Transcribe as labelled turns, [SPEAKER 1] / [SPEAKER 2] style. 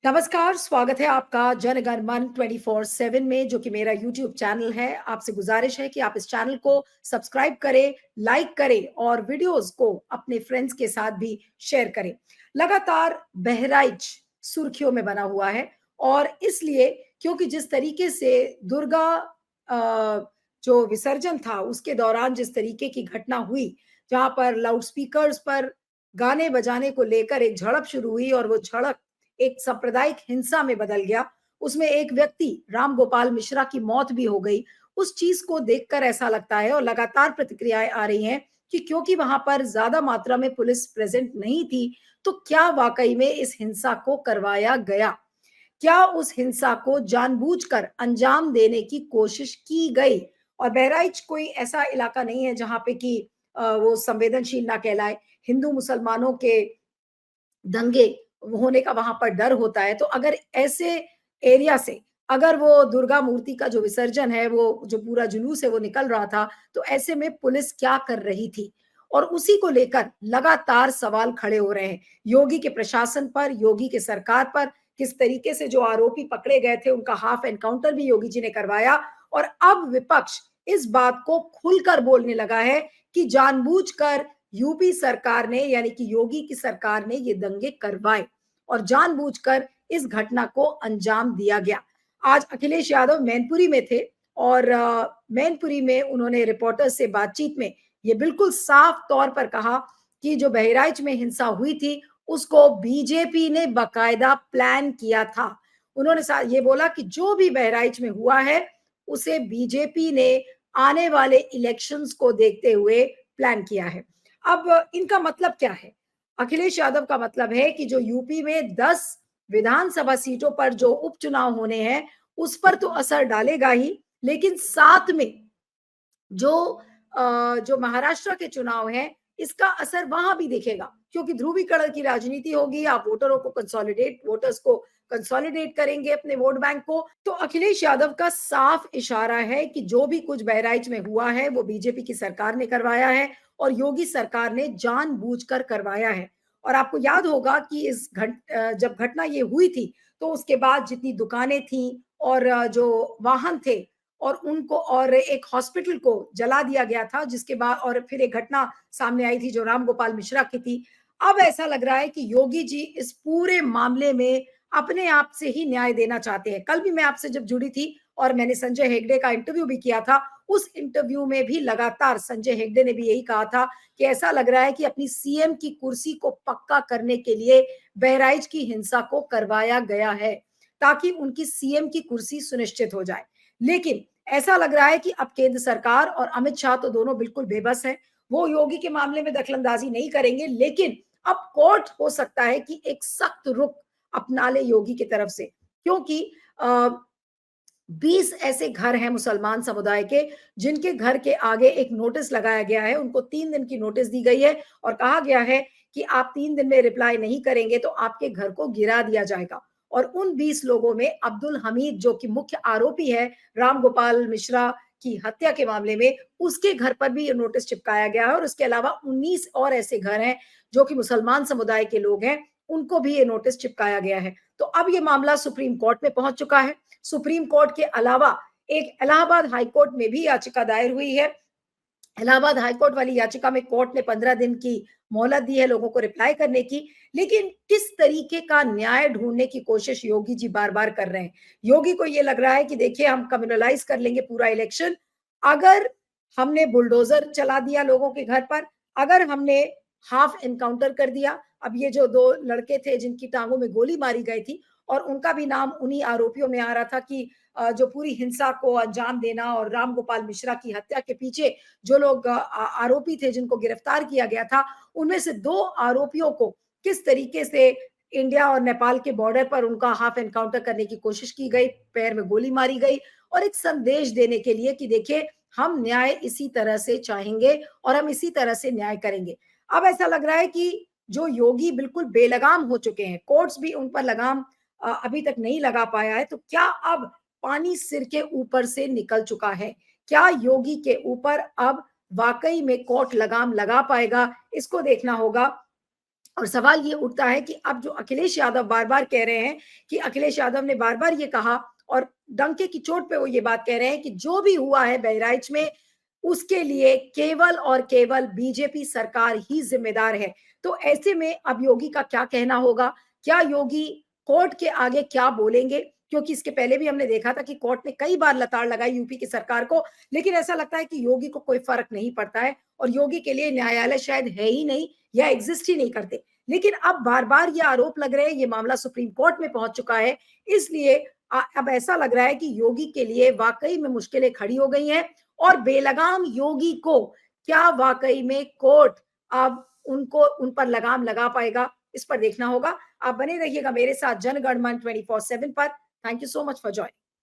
[SPEAKER 1] नमस्कार, स्वागत है आपका जनगण मन 24/7 में जो कि मेरा यूट्यूब चैनल है। आपसे गुज़ारिश है कि आप इस चैनल को सब्सक्राइब करें, लाइक करें और वीडियोज़ को अपने फ्रेंड्स के साथ भी शेयर करें। लगातार बहराइच सुर्खियों में बना हुआ है और इसलिए क्योंकि जिस तरीके से दुर्गा जो विसर्जन था उसके दौरान जिस तरीके की घटना हुई, जहाँ पर लाउड स्पीकर्स पर गाने बजाने को लेकर एक झड़प शुरू हुई और वो झड़प एक सांप्रदायिक हिंसा में बदल गया। उसमें एक व्यक्ति राम गोपाल मिश्रा की मौत भी हो गई। उस चीज़ को देखकर ऐसा लगता है और लगातार प्रतिक्रियाएँ आ रही हैं कि क्योंकि वहाँ पर ज़्यादा मात्रा में पुलिस प्रेज़ेंट नहीं थी, तो क्या वाक़ई में इस हिंसा को करवाया गया? क्या उस हिंसा को जानबूझकर अंजाम देने की कोशिश की गई? और बहराइच कोई ऐसा इलाका नहीं है जहाँ पे कि वो संवेदनशील ना कहलाए। हिंदू मुसलमानों के दंगे होने का वहाँ पर डर होता है, तो अगर ऐसे एरिया से अगर वो दुर्गा मूर्ति का जो विसर्जन है, वो जो पूरा जुलूस है वो निकल रहा था, तो ऐसे में पुलिस क्या कर रही थी? और उसी को लेकर लगातार सवाल खड़े हो रहे हैं। योगी के प्रशासन पर, योगी की सरकार पर, किस तरीके से जो आरोपी पकड़े गए थे, उनका हाफ एनकाउंटर भी योगी जी ने करवाया और अब विपक्ष इस बात को खुलकर बोलने लगा है कि जानबूझकर यूपी सरकार ने यानी कि योगी की सरकार ने ये दंगे करवाए और जानबूझकर इस घटना को अंजाम दिया गया। आज अखिलेश यादव मैनपुरी में थे और मैनपुरी में उन्होंने रिपोर्टर्स से बातचीत में ये बिल्कुल साफ तौर पर कहा कि जो बहराइच में हिंसा हुई थी, उसको बीजेपी ने बाकायदा प्लान किया था। उन्होंने ये बोला कि जो भी बहराइच में हुआ है, उसे बीजेपी ने आने वाले इलेक्शंस को देखते हुए प्लान किया है। अब इनका मतलब क्या है? अखिलेश यादव का मतलब है कि जो यूपी में 10 विधानसभा सीटों पर जो उपचुनाव होने हैं, उस पर तो असर डालेगा ही, लेकिन साथ में जो जो महाराष्ट्र के चुनाव हैं, इसका असर वहाँ भी दिखेगा क्योंकि ध्रुवीकरण की राजनीति होगी, आप वोटर्स को कंसोलिडेट करेंगे अपने वोट बैंक को। तो अखिलेश यादव का साफ इशारा है कि जो भी कुछ बहराइच में हुआ है, वो बीजेपी की सरकार ने करवाया है और योगी सरकार ने जानबूझकर करवाया है। और आपको याद होगा कि जब घटना ये हुई थी, तो उसके बाद जितनी दुकानें थीं और जो वाहन थे और उनको और एक हॉस्पिटल को जला दिया गया था जिसके बाद और फिर एक घटना सामने आई थी जो राम गोपाल मिश्रा की थी। अब ऐसा लग रहा है कि योगी जी इस पूरे मामले में अपने आप से ही न्याय देना चाहते हैं। कल भी मैं आपसे जब जुड़ी थी और मैंने संजय हेगड़े का इंटरव्यू भी किया था, उस इंटरव्यू में भी लगातार संजय हेगड़े ने भी यही कहा था कि ऐसा लग रहा है कि अपनी सीएम की कुर्सी को पक्का करने के लिए बहराइच की हिंसा को करवाया गया है, ताकि उनकी सीएम की कुर्सी सुनिश्चित हो जाए। लेकिन ऐसा लग रहा है कि अब केंद्र सरकार और अमित शाह तो दोनों बिल्कुल बेबस हैं। वो योगी के मामले में दखलंदाजी नहीं करेंगे, लेकिन अब कोर्ट हो सकता है कि एक सख्त रुख अपना ले योगी की तरफ से क्योंकि अ, 20 ऐसे घर हैं मुसलमान समुदाय के जिनके घर के आगे एक नोटिस लगाया गया है। उनको 3 दिन की नोटिस दी गई है और कहा गया है कि आप 3 दिन में रिप्लाई नहीं करेंगे तो आपके घर को गिरा दिया जाएगा। और उन 20 लोगों में अब्दुल हमीद जो कि मुख्य आरोपी है राम गोपाल मिश्रा की हत्या के मामले में, उसके घर पर भी ये नोटिस चिपकाया गया है और उसके अलावा 19 और ऐसे घर हैं जो कि मुसलमान समुदाय के लोग हैं, उनको भी ये नोटिस चिपकाया गया है। तो अब ये मामला सुप्रीम कोर्ट में पहुंच चुका है। सुप्रीम कोर्ट के अलावा एक इलाहाबाद हाई कोर्ट में भी याचिका दायर हुई है। इलाहाबाद हाई कोर्ट वाली याचिका में कोर्ट ने 15 दिन की मोहलत दी है लोगों को रिप्लाई करने की। लेकिन किस तरीके का न्याय ढूंढने की कोशिश योगी जी बार-बार कर रहे हैं। योगी को ये लग रहा है कि देखिए हम कम्युनलाइज कर लेंगे पूरा इलेक्शन। अगर हमने बुलडोजर चला दिया लोगों के घर पर, अगर हमने हाफ एनकाउंटर कर दिया, अब ये जो 2 लड़के थे जिनकी टांगों में गोली मारी गई थी और उनका भी नाम उन्हीं आरोपियों में आ रहा था कि जो पूरी हिंसा को अंजाम देना और राम गोपाल मिश्रा की हत्या के पीछे जो लोग आरोपी थे जिनको गिरफ्तार किया गया था, उनमें से 2 आरोपियों को किस तरीके से इंडिया और नेपाल के बॉर्डर पर उनका हाफ एनकाउंटर करने की कोशिश की गई, पैर में गोली मारी गई और एक संदेश देने के लिए कि देखिए हम न्याय इसी तरह से चाहेंगे और हम इसी तरह से न्याय करेंगे। अब ऐसा लग रहा है कि जो योगी बिल्कुल बेलगाम हो चुके हैं, कोर्ट्स भी उन पर लगाम अभी तक नहीं लगा पाया है, तो क्या अब पानी सिर के ऊपर से निकल चुका है? क्या योगी के ऊपर अब वाक़ई में कोर्ट लगाम लगा पाएगा? इसको देखना होगा और सवाल ये उठता है कि अब जो अखिलेश यादव बार-बार कह रहे हैं कि अखिलेश यादव ने बार-बार ये कहा और डंके की चोट पे वो ये बात कह रहे हैं कि जो भी हुआ है बहराइच में, उसके लिए केवल और केवल बीजेपी सरकार ही ज़िम्मेदार है। तो ऐसे में अब योगी का क्या कहना होगा? क्या योगी कोर्ट के आगे क्या बोलेंगे? क्योंकि इसके पहले भी हमने देखा था कि कोर्ट ने कई बार लताड़ लगाई यूपी की सरकार को, लेकिन ऐसा लगता है कि योगी को कोई फ़र्क नहीं पड़ता है और योगी के लिए न्यायालय शायद है ही नहीं या एग्ज़िस्ट ही नहीं करते। लेकिन अब बार-बार ये आरोप लग रहे हैं, ये मामला सुप्रीम कोर्ट में पहुँच चुका है, इसलिए अब ऐसा लग रहा है कि योगी के लिए वाक़ई में मुश्किलें खड़ी हो गई हैं और बेलगाम योगी को क्या वाक़ई में कोर्ट अब उनको उन पर लगाम लगा पाएगा, इस पर देखना होगा। आप बने रहिएगा मेरे साथ जनगण मन 24/7 पर। Thank you so much for joining.